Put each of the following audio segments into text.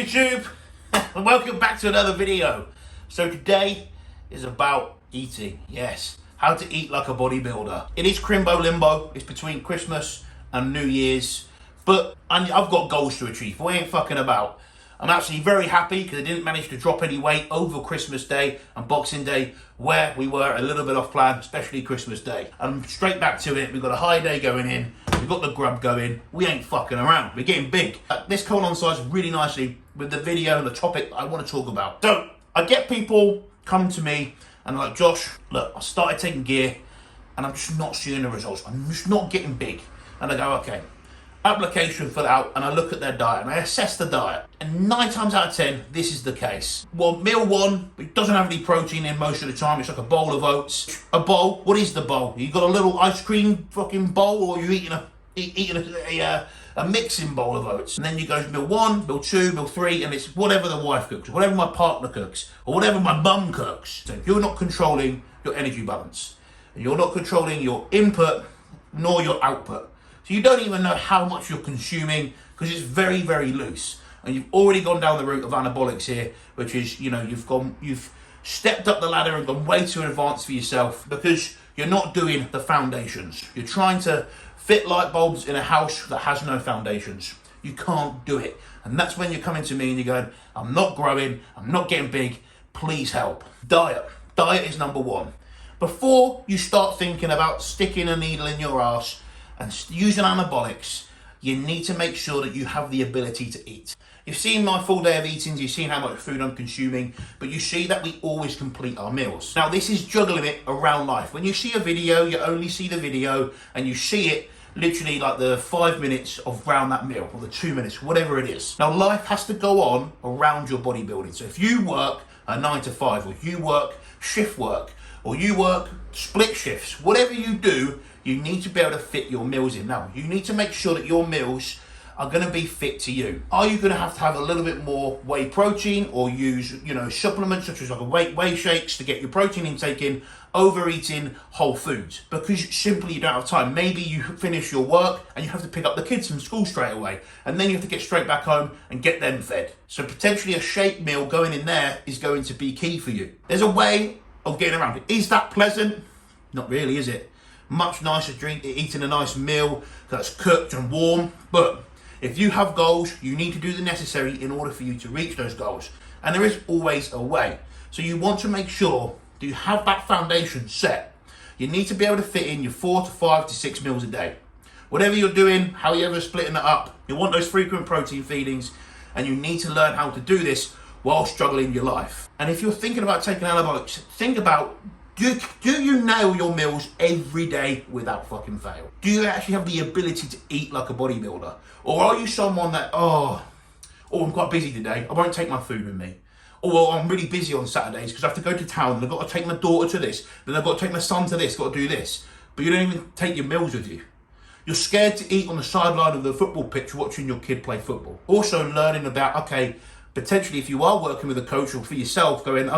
YouTube, and welcome back to another video. So today is about eating. Yes, how to eat like a bodybuilder. It is Crimbo Limbo. It's between Christmas and New Year's, but I've got goals to achieve. We ain't fucking about. I'm actually very happy because I didn't manage to drop any weight over Christmas Day and Boxing Day, where we were a little bit off plan, especially Christmas Day. I'm straight back to it. We've got a high day going in. We've got the grub going. We ain't fucking around. We're getting big. This coincides really nicely with the video and the topic I want to talk about. So I get people come to me and they're like, Josh, look, I started taking gear and I'm just not seeing the results. I'm just not getting big. And I go, okay. Application fill out, and I look at their diet and I assess the diet, and 9 times out of 10 this is the case. Well, meal one, it doesn't have any protein in most of the time. It's like a bowl of oats. A bowl, what is the bowl? You got a little ice cream fucking bowl, or you eating a mixing bowl of oats? And then you go to meal 1, meal 2, meal 3, and it's whatever the wife cooks, whatever my partner cooks, or whatever my mum cooks. So you're not controlling your energy balance, and you're not controlling your input nor your output. So you don't even know how much you're consuming because it's very, very loose. And you've already gone down the route of anabolics here, which is, you've stepped up the ladder and gone way too advanced for yourself because you're not doing the foundations. You're trying to fit light bulbs in a house that has no foundations. You can't do it. And that's when you're coming to me and you're going, I'm not growing, I'm not getting big, please help. Diet. Diet is number one. Before you start thinking about sticking a needle in your ass and using anabolics, you need to make sure that you have the ability to eat. You've seen my full day of eating, you've seen how much food I'm consuming, but you see that we always complete our meals. Now this is juggling it around life. When you see a video, you only see the video and you see it literally like the 5 minutes of around that meal, or the 2 minutes, whatever it is. Now life has to go on around your bodybuilding. So if you work a 9 to 5, or you work shift work, or you work split shifts, whatever you do, you need to be able to fit your meals in. Now, you need to make sure that your meals are going to be fit to you. Are you going to have a little bit more whey protein, or use, supplements such as like a whey shakes to get your protein intake in, over eating whole foods because simply you don't have time? Maybe you finish your work and you have to pick up the kids from school straight away, and then you have to get straight back home and get them fed. So potentially a shake meal going in there is going to be key for you. There's a way of getting around it. Is that pleasant? Not really, is it? Much nicer eating a nice meal that's cooked and warm. But if you have goals, you need to do the necessary in order for you to reach those goals. And there is always a way. So you want to make sure that you have that foundation set. You need to be able to fit in your 4 to 5 to 6 meals a day. Whatever you're doing, how you're ever splitting it up, you want those frequent protein feedings, and you need to learn how to do this while struggling your life. And if you're thinking about taking anabolics, think about, do you nail your meals every day without fucking fail? Do you actually have the ability to eat like a bodybuilder? Or are you someone that, I'm quite busy today, I won't take my food with me. Or I'm really busy on Saturdays because I have to go to town and I've got to take my daughter to this, then I've got to take my son to this, got to do this. But you don't even take your meals with you. You're scared to eat on the sideline of the football pitch watching your kid play football. Also learning about, potentially if you are working with a coach or for yourself, going,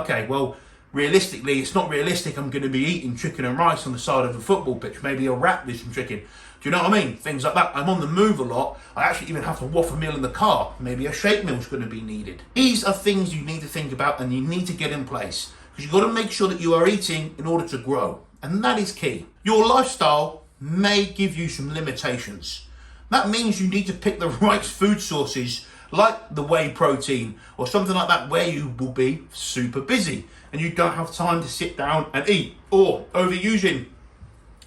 realistically, it's not realistic I'm going to be eating chicken and rice on the side of the football pitch, maybe a wrap with some chicken. Do you know what I mean? Things like that. I'm on the move a lot. I actually even have to waffle meal in the car. Maybe a shake meal is going to be needed. These are things you need to think about and you need to get in place, because you've got to make sure that you are eating in order to grow. And that is key. Your lifestyle may give you some limitations. That means you need to pick the right food sources, like the whey protein or something like that, where you will be super busy and you don't have time to sit down and eat, or overusing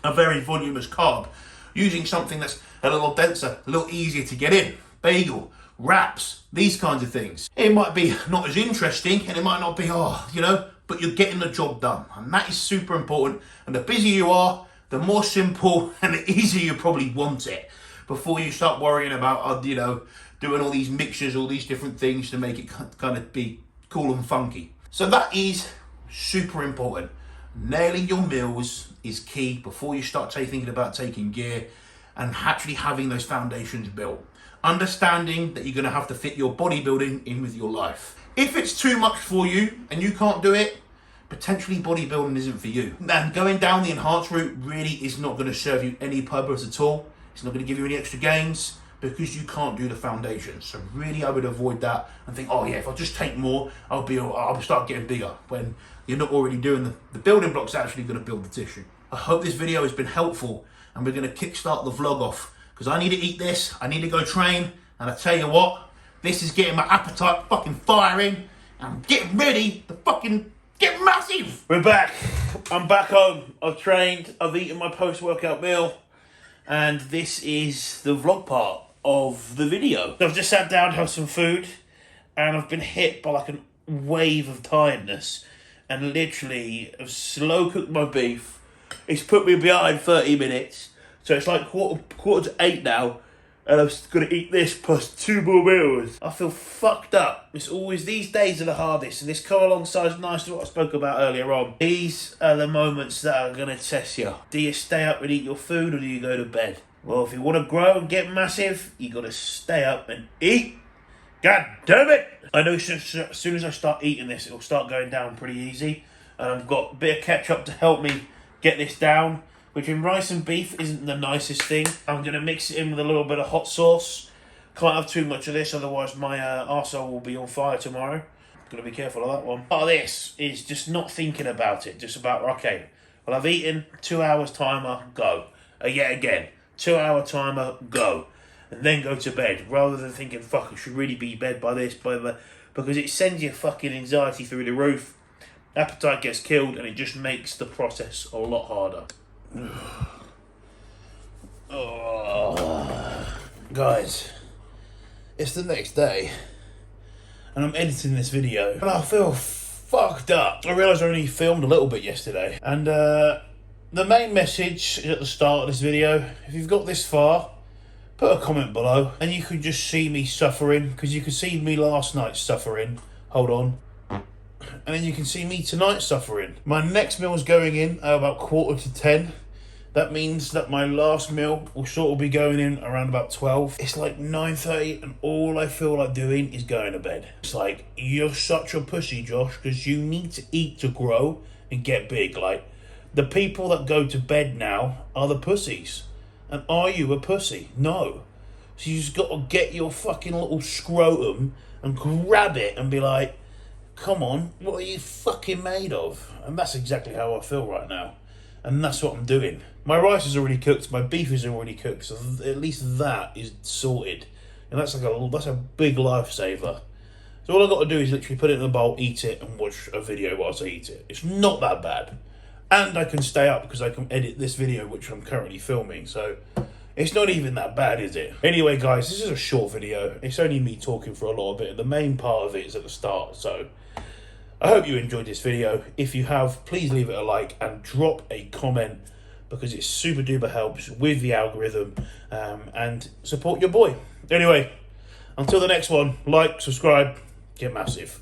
a very voluminous carb, using something that's a little denser, a little easier to get in, bagel, wraps, these kinds of things. It might be not as interesting and it might not be, but you're getting the job done. And that is super important. And the busier you are, the more simple and the easier you probably want it, before you start worrying about, doing all these mixtures, all these different things to make it kind of be cool and funky. So that is super important. Nailing your meals is key before you start thinking about taking gear and actually having those foundations built. Understanding that you're going to have to fit your bodybuilding in with your life. If it's too much for you and you can't do it, potentially bodybuilding isn't for you. And going down the enhanced route really is not going to serve you any purpose at all. It's not going to give you any extra gains. because you can't do the foundation. So really I would avoid that and think, oh yeah, if I just take more, I'll start getting bigger, when you're not already doing the building blocks actually going to build the tissue. I hope this video has been helpful, and we're going to kickstart the vlog off, because I need to eat this, I need to go train, and I tell you what, this is getting my appetite fucking firing, and I'm getting ready to fucking get massive. We're back. I'm back home. I've trained, I've eaten my post-workout meal, and this is the vlog part of the video. I've just sat down, had some food, and I've been hit by like a wave of tiredness, and literally have slow cooked my beef. It's put me behind 30 minutes, so it's like quarter to 8 now, and I'm going to eat this plus 2 more meals. I feel fucked up. It's always, these days are the hardest, and this come alongside nicely what I spoke about earlier on. These are the moments that are going to test you. Do you stay up and eat your food, or do you go to bed? Well, if you want to grow and get massive, you got to stay up and eat. God damn it! I know as soon as I start eating this, it'll start going down pretty easy. And I've got a bit of ketchup to help me get this down, which in rice and beef isn't the nicest thing. I'm going to mix it in with a little bit of hot sauce. Can't have too much of this, otherwise my arsehole will be on fire tomorrow. Got to be careful of that one. Part of this is just not thinking about it. Just about, okay, well, I've eaten, 2 hours timer, go. Yet again, 2 hour timer, go. And then go to bed, rather than thinking, fuck, I should really be in bed by this, because it sends your fucking anxiety through the roof. Appetite gets killed, and it just makes the process a lot harder. Guys, it's the next day, and I'm editing this video, and I feel fucked up. I realised I only filmed a little bit yesterday, and the main message is at the start of this video. If you've got this far, put a comment below, and you can just see me suffering, because you can see me last night suffering. Hold on. And then you can see me tonight suffering. My next meal's going in at about 9:45. That means that my last meal will sort of be going in around about 12. It's like 9:30, and all I feel like doing is going to bed. It's like, you're such a pussy, Josh, because you need to eat to grow and get big. Like, the people that go to bed now are the pussies. And are you a pussy? No. So you just got to get your fucking little scrotum and grab it and be like, come on, what are you fucking made of? And that's exactly how I feel right now. And that's what I'm doing. My rice is already cooked, my beef is already cooked, so at least that is sorted. And that's a big lifesaver. So all I've got to do is literally put it in the bowl, eat it, and watch a video whilst I eat it. It's not that bad. And I can stay up because I can edit this video, which I'm currently filming. So it's not even that bad, is it? Anyway, guys, this is a short video. It's only me talking for a lot of it. The main part of it is at the start. So I hope you enjoyed this video. If you have, please leave it a like and drop a comment, because it super duper helps with the algorithm, and support your boy. Anyway, until the next one, like, subscribe, get massive.